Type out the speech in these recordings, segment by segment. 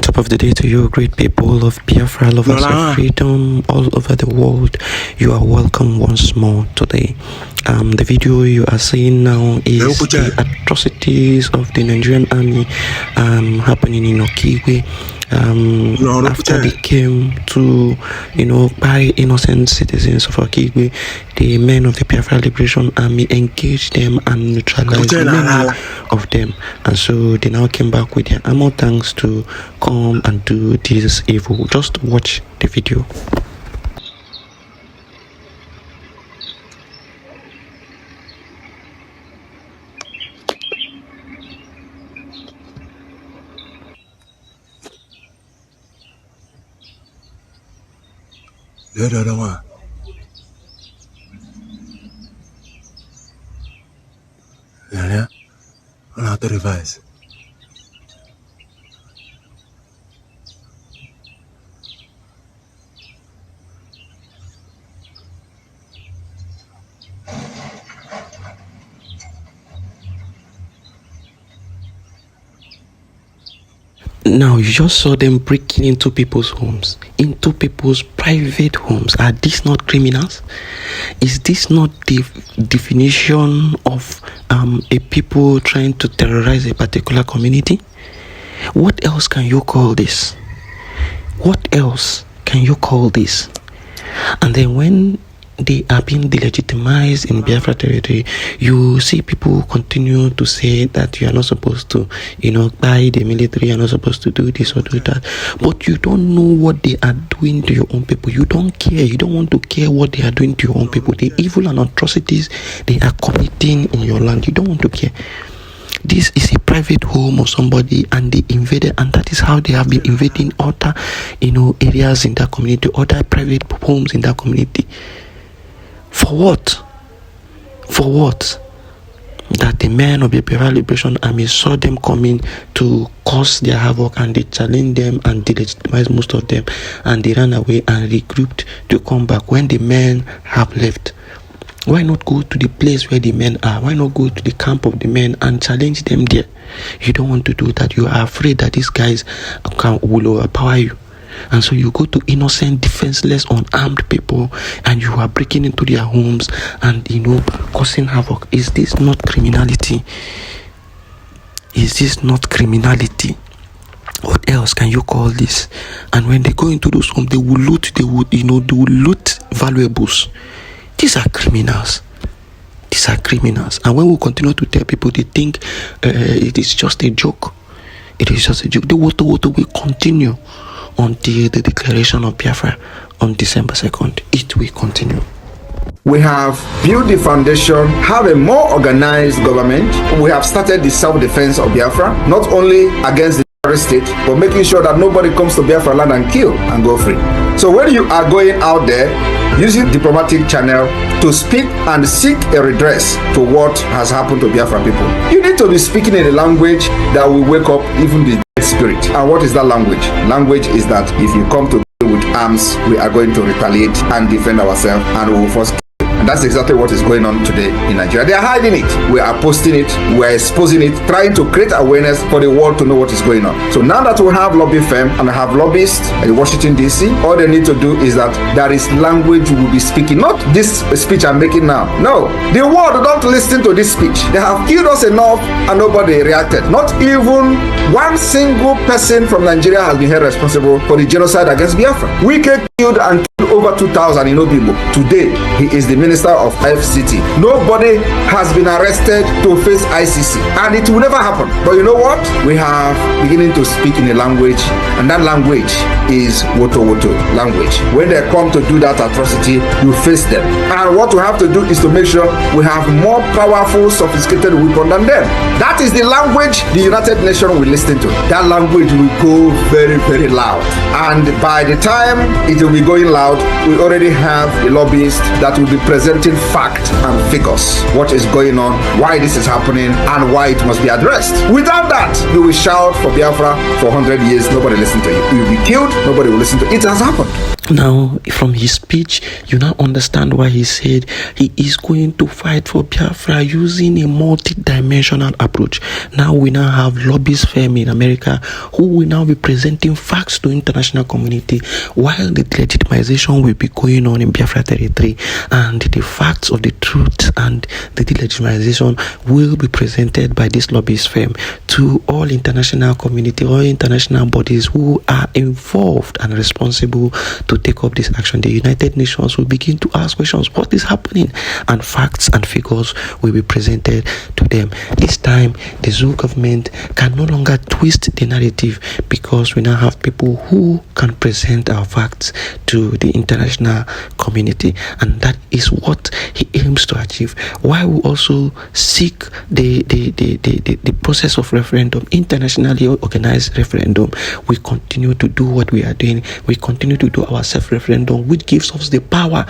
Top of the day to you, great people of Biafra, lovers of freedom all over the world. You are welcome once more today. The video you are seeing now is the atrocities of the Nigerian army happening in Okigwe. After they came to, buy innocent citizens of Okigwe, the men of the Biafra Liberation Army engaged them and neutralized many of them. And so they now came back with their armor tanks to come and do this evil. Just watch the video. Yeah, on to revise. Now, you just saw them breaking into people's homes, into people's private homes. Are these not criminals? Is this not the definition of a people trying to terrorize a particular community? What else can you call this? What else can you call this? And then when they are being delegitimized in Biafra territory, you see people continue to say that you are not supposed to, buy the military, you are not supposed to do this or do that. But you don't know what they are doing to your own people. You don't care. You don't want to care what they are doing to your own people. The evil and atrocities they are committing in your land. You don't want to care. This is a private home of somebody and they invaded, and that is how they have been invading other, areas in that community, other private homes in that community. For what? For what? That the men of the Biafra Liberation Army saw them coming to cause their havoc, and they challenged them and delegitimized most of them, and they ran away and regrouped to come back when the men have left. Why not go to the place where the men are? Why not go to the camp of the men and challenge them there? You don't want to do that. You are afraid that these guys will overpower you. And so you go to innocent, defenseless, unarmed people and you are breaking into their homes and, causing havoc. Is this not criminality? Is this not criminality? What else can you call this? And when they go into those homes, they will loot, they will loot valuables. These are criminals. These are criminals. And when we continue to tell people, they think it is just a joke. It is just a joke. The water will continue until the declaration of Biafra on December 2nd. It will continue. We have built the foundation, have a more organized government. We have started the self-defense of Biafra, not only against the terrorist state, but making sure that nobody comes to Biafra land and kill and go free. So when you are going out there, using diplomatic channel to speak and seek a redress to what has happened to Biafra people, you need to be speaking in a language that will wake up even the spirit. And what is that language? Language is that if you come to with arms, we are going to retaliate and defend ourselves, and we will first. And that's exactly what is going on today in Nigeria. They are hiding it. We are posting it. We are exposing it, trying to create awareness for the world to know what is going on. So now that we have lobby firm and have lobbyists in Washington, D.C., all they need to do is that there is language we will be speaking. Not this speech I'm making now. No. The world don't listen to this speech. They have killed us enough and nobody reacted. Not even one single person from Nigeria has been held responsible for the genocide against Biafra. We killed and killed over 2,000 in Obibo. Today, he is the Minister of FCT. Nobody has been arrested to face ICC, and it will never happen. But you know what? We have beginning to speak in a language, and that language is Woto Woto language. When they come to do that atrocity, you face them. And what we have to do is to make sure we have more powerful, sophisticated weapons than them. That is the language the United Nations will listen to. That language will go very, very loud. And by the time it will be going loud, we already have a lobbyist that will be presenting facts and figures. What is going on, why this is happening, and why it must be addressed. Without that, you will shout for Biafra for 100 years, nobody listen to you. You will be killed, nobody will listen to you. It has happened. Now, from his speech, you now understand why he said he is going to fight for Biafra using a multi-dimensional approach. Now we now have lobbyist firm in America who will now be presenting facts to international community while the delegitimization will be going on in Biafra territory, and the facts of the truth and the delegitimization will be presented by this lobbyist firm to all international community, all international bodies who are involved and responsible to take up this action. The United Nations will begin to ask questions: what is happening? And facts and figures will be presented to them. This time, the Zoo government can no longer twist the narrative, because we now have people who can present our facts to the international community, and that is what he aims to achieve. While we also seek the process of referendum, internationally organized referendum, we continue to do what we are doing. We continue to do our self-referendum, which gives us the power,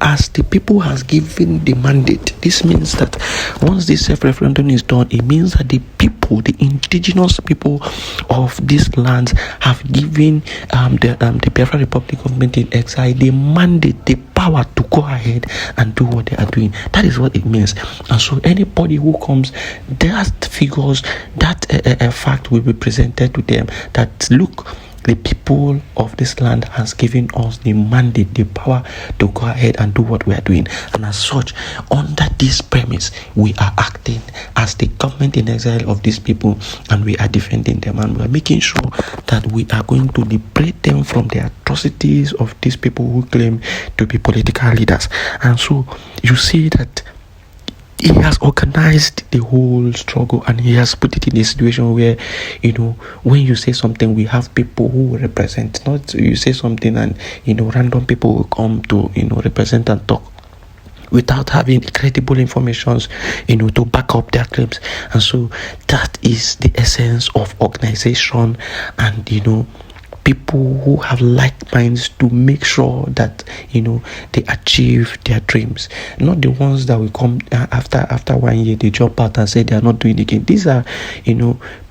as the people has given the mandate. This means that once this self-referendum is done, it means that the people, the indigenous people of these lands, have given the Biafra Republic government in exile the mandate, the power to go ahead and do what they are doing. That is what it means. And so anybody who comes, that figures, that fact will be presented to them, that look, the people of this land has given us the mandate, the power to go ahead and do what we are doing. And as such, under this premise, we are acting as the government in exile of these people, and we are defending them, and we are making sure that we are going to liberate them from the atrocities of these people who claim to be political leaders. And so you see that he has organized the whole struggle, and he has put it in a situation where, when you say something, we have people who will represent. Not you say something and random people will come to represent and talk without having credible informations to back up their claims. And so that is the essence of organization, and people who have like minds to make sure that they achieve their dreams, not the ones that will come after 1 year, they jump out and say they are not doing it again. These are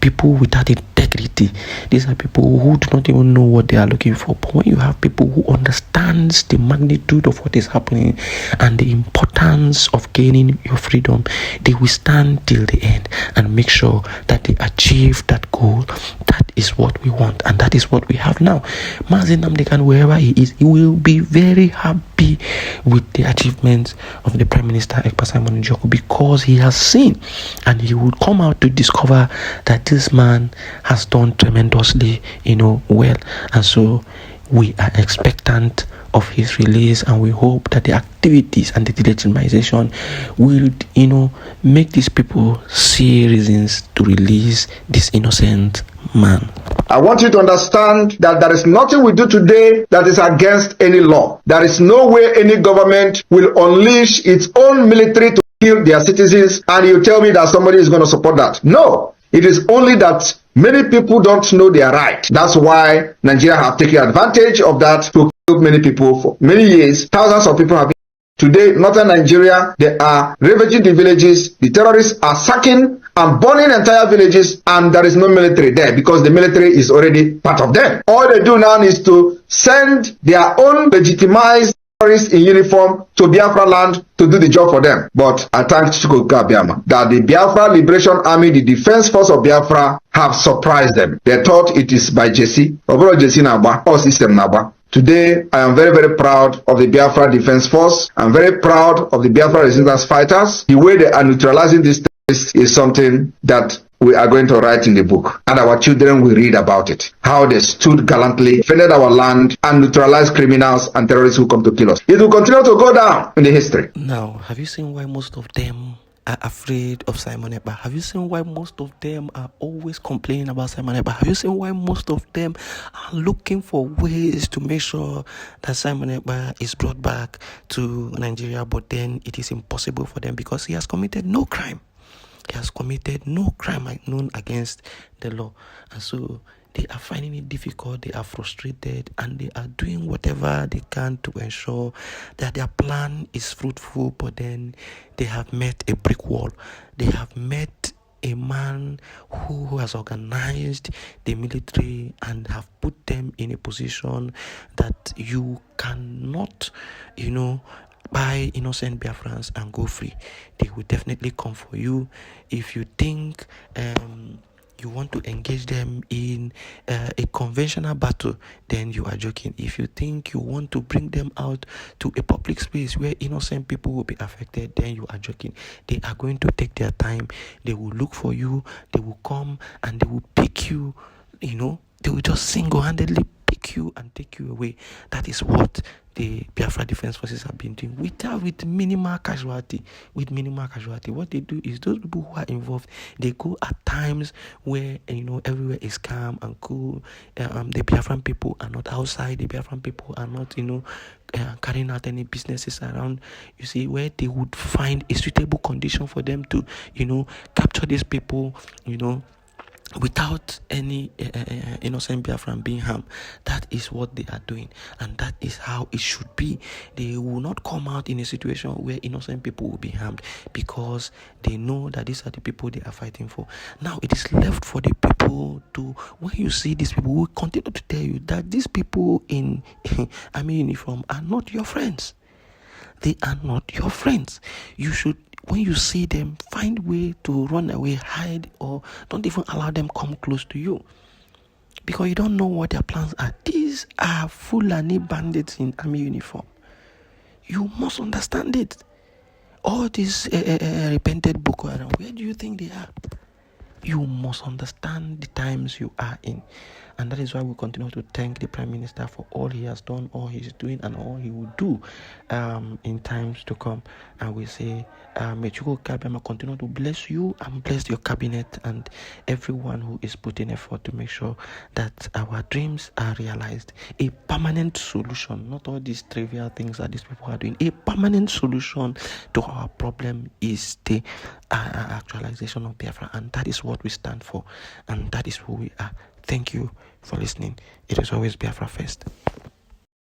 people without integrity. These are people who do not even know what they are looking for. But when you have people who understands the magnitude of what is happening and the importance of gaining your freedom, they will stand till the end and make sure that they achieve that goal. That is what we want, and that is what we have now. Mazi Nnamdi Kanu, wherever he is, he will be very happy with the achievements of the Prime Minister Ekpa Simon Njoku, because he has seen, and he will come out to discover that this man has done tremendously, well. And so we are expectant of his release, and we hope that the activities and the delegitimization will, make these people see reasons to release this innocent man. I want you to understand that there is nothing we do today that is against any law. There is no way any government will unleash its own military to kill their citizens, and you tell me that somebody is going to support that. No, it is only that many people don't know their right. That's why Nigeria have taken advantage of that to kill many people for many years. Thousands of people have been. Today, northern Nigeria, they are ravaging the villages. The terrorists are sacking and burning entire villages, and there is no military there because the military is already part of them. All they do now is to send their own legitimized terrorists in uniform to Biafra land to do the job for them. But I thank Chukwuka Abiyama that the Biafra Liberation Army, the defense force of Biafra, have surprised them. They thought it is by Jesse, or Jesse Naba, or System Naba. Today, I am very, very proud of the Biafra Defense Force. I'm very proud of the Biafra resistance fighters. The way they are neutralizing this terrorists is something that we are going to write in the book, and our children will read about it. How they stood gallantly, defended our land, and neutralized criminals and terrorists who come to kill us. It will continue to go down in the history. Now, have you seen why most of them are afraid of Simon Ekpa? Have you seen why most of them are always complaining about Simon Ekpa? Have you seen why most of them are looking for ways to make sure that Simon Ekpa is brought back to Nigeria, but then it is impossible for them because he has committed no crime? He has committed no crime known against the law. And so they are finding it difficult, they are frustrated, and they are doing whatever they can to ensure that their plan is fruitful, but then they have met a brick wall. They have met a man who has organized the military and have put them in a position that you cannot, buy innocent Biafrans and go free. They will definitely come for you. If you think you want to engage them in a conventional battle, then you are joking. If you think you want to bring them out to a public space where innocent people will be affected, then you are joking. They are going to take their time. They will look for you. They will come and they will pick you. They will just single-handedly pick you and take you away. That is what the Biafra Defense Forces have been doing with minimal casualty. What they do is those people who are involved, they go at times where everywhere is calm and cool. The Biafran people are not outside. The Biafran people are not carrying out any businesses around. You see, where they would find a suitable condition for them to capture these people. Without any innocent Biafran being harmed. That is what they are doing, and that is how it should be. They will not come out in a situation where innocent people will be harmed, because they know that these are the people they are fighting for. Now it is left for the people to, when you see these people, will continue to tell you that these people in army uniform are not your friends. They are not your friends. You should, when you see them, find way to run away, hide, or don't even allow them come close to you, because you don't know what their plans are. These are Fulani bandits in army uniform. You must understand it. All these repented Boko Haram, where do you think they are? You must understand the times you are in. And that is why we continue to thank the Prime Minister for all he has done, all he is doing, and all he will do in times to come. And we say, may Chukwuka Kabema continue to bless you and bless your cabinet and everyone who is putting effort to make sure that our dreams are realized. A permanent solution, not all these trivial things that these people are doing. A permanent solution to our problem is the actualization of Biafra, and that is what we stand for, and that is who we are. Thank you for listening. It is always Biafra first.